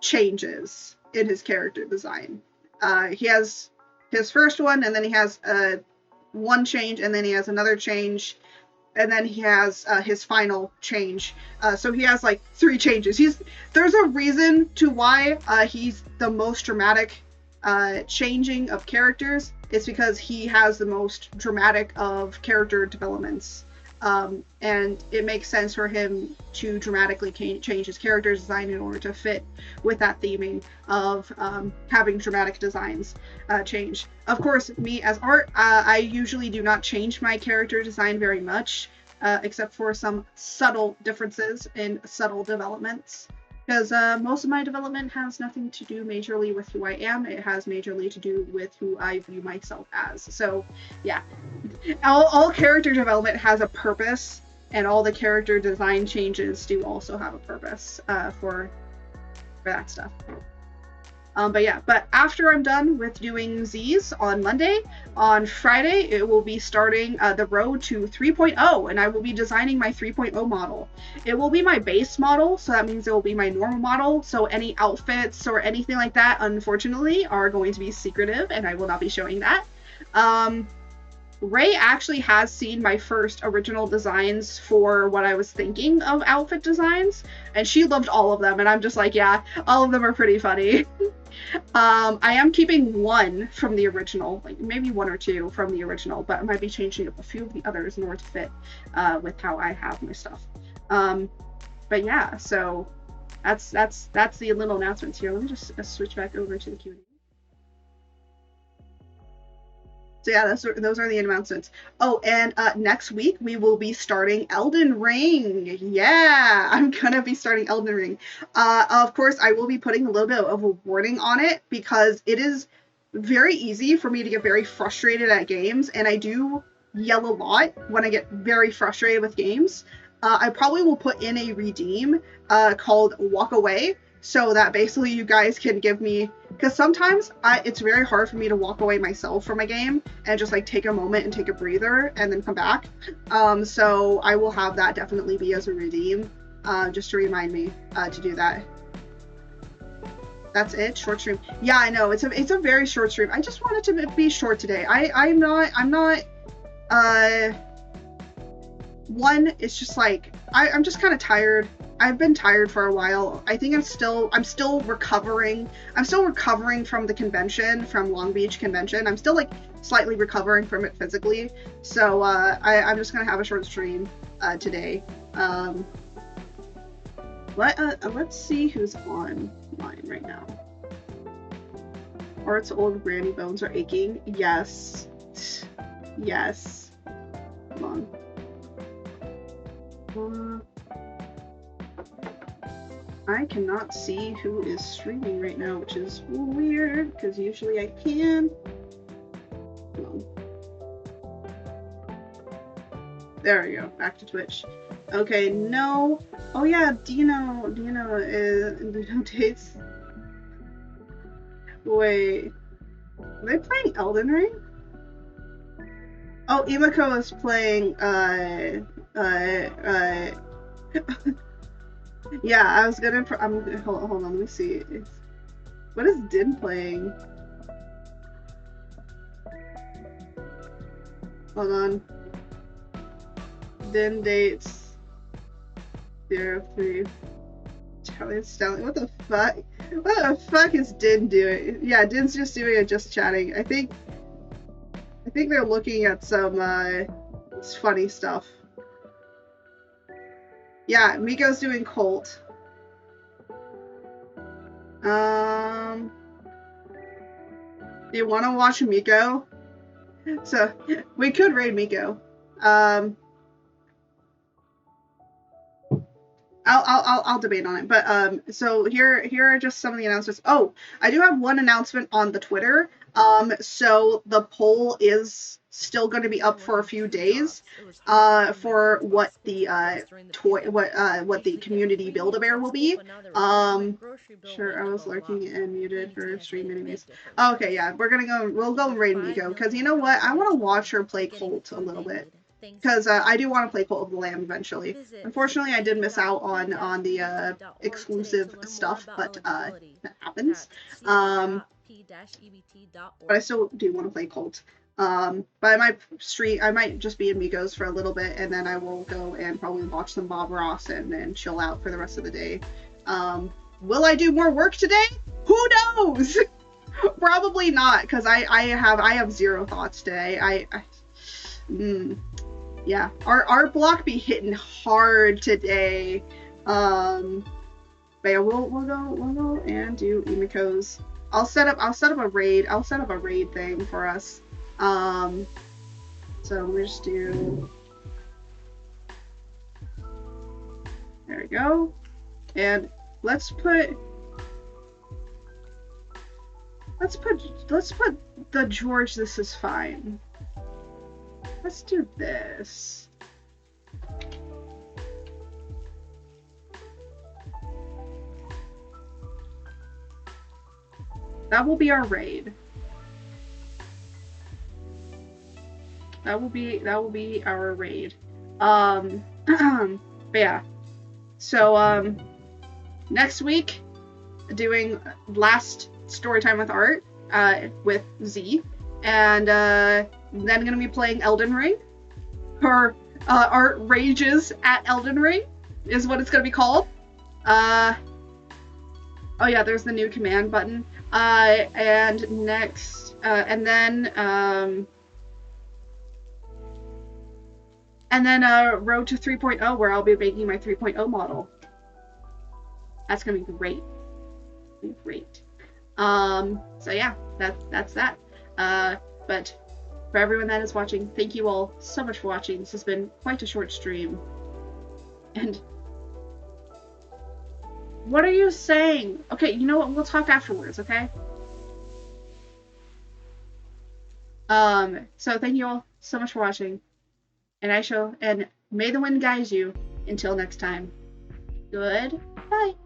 S1: changes in his character design. He has his first one, and then he has one change, and then he has another change, and then he has his final change. So he has like 3 changes. There's a reason to why he's the most dramatic changing of characters. It's because he has the most dramatic of character developments. And it makes sense for him to dramatically change his character design in order to fit with that theming of having dramatic designs change. Of course, me as Art, I usually do not change my character design very much, except for some subtle differences in subtle developments. Because most of my development has nothing to do majorly with who I am. It has majorly to do with who I view myself as. So, yeah. All character development has a purpose, and all the character design changes do also have a purpose for that stuff. But after I'm done with doing Z's on Monday, on Friday it will be starting the road to 3.0, and I will be designing my 3.0 model. It will be my base model, so that means it will be my normal model, so any outfits or anything like that, unfortunately, are going to be secretive, and I will not be showing that. Ray actually has seen my first original designs for what I was thinking of outfit designs, and she loved all of them, and I'm just like, yeah, all of them are pretty funny. I am keeping one from the original, like maybe one or two from the original, but I might be changing up a few of the others in order to fit with how I have my stuff. But yeah, so that's the little announcements here. Let me just switch back over to the Q&A. So yeah, those are the announcements. Oh, and next week we will be starting Elden Ring. Yeah, I'm gonna be starting Elden Ring. Of course, I will be putting a little bit of a warning on it because it is very easy for me to get very frustrated at games, and I do yell a lot when I get very frustrated with games. I probably will put in a redeem called Walk Away, so that basically you guys can give me, because sometimes it's very hard for me to walk away myself from a game and just like take a moment and take a breather and then come back. So I will have that definitely be as a redeem, just to remind me to do that. That's it, short stream. Yeah, I know, it's a very short stream. I just wanted to be short today. I'm not one, it's just like I'm just kind of tired. I've been tired for a while. I think I'm still recovering. I'm still recovering from the convention, from Long Beach Convention. I'm still like slightly recovering from it physically. So I'm just gonna have a short stream today. Let's see who's online right now. Art's old granny bones are aching. Yes. Yes. Come on. I cannot see who is streaming right now, which is weird, because usually I can. There we go, back to Twitch. Okay, no. Oh yeah, Dino dates. Wait. Are they playing Elden Ring? Oh, Emiko is playing, yeah, I was gonna. Hold on. Let me see. What is Din playing? Hold on. Din dates 03. Charlie Stanley. What the fuck? What the fuck is Din doing? Yeah, Din's just doing a just chatting. I think they're looking at some funny stuff. Yeah, Miko's doing Colt. Do you want to watch Miko? So we could raid Miko. I'll debate on it. But so here are just some of the announcements. Oh, I do have one announcement on the Twitter. So the poll is still going to be up for a few days for what the what the community Build-A-Bear will be. Sure, I was lurking and muted for stream anyways. Okay, yeah, we'll go and raid Miko, because you know what, I want to watch her play Colt a little bit, because I do want to play Cult of the Lamb eventually. Unfortunately, I did miss out on the exclusive stuff, but that happens. But I still do want to play Colt. But I might just be in Miko's for a little bit, and then I will go and probably watch some Bob Ross and then chill out for the rest of the day. Will I do more work today? Who knows? Probably not, because I have zero thoughts today. Yeah, our art block be hitting hard today. But yeah, we'll go and do Emiko's. I'll set up a raid. I'll set up a raid thing for us. So let me just do. There we go. And let's put the George This Is Fine. Let's do this. That will be our raid. That will be our raid. But yeah. So next week, doing last Storytime with Art with Z, and then gonna be playing Elden Ring. Her Art Rages at Elden Ring is what it's gonna be called. Oh yeah, there's the new command button. And next, and then Road to 3.0, where I'll be making my 3.0 model. That's gonna be great. Great. So yeah, that's that. But for everyone that is watching, thank you all so much for watching. This has been quite a short stream. And what are you saying? Okay, you know what? We'll talk afterwards, okay? So thank you all so much for watching. And may the wind guide you until next time. Goodbye.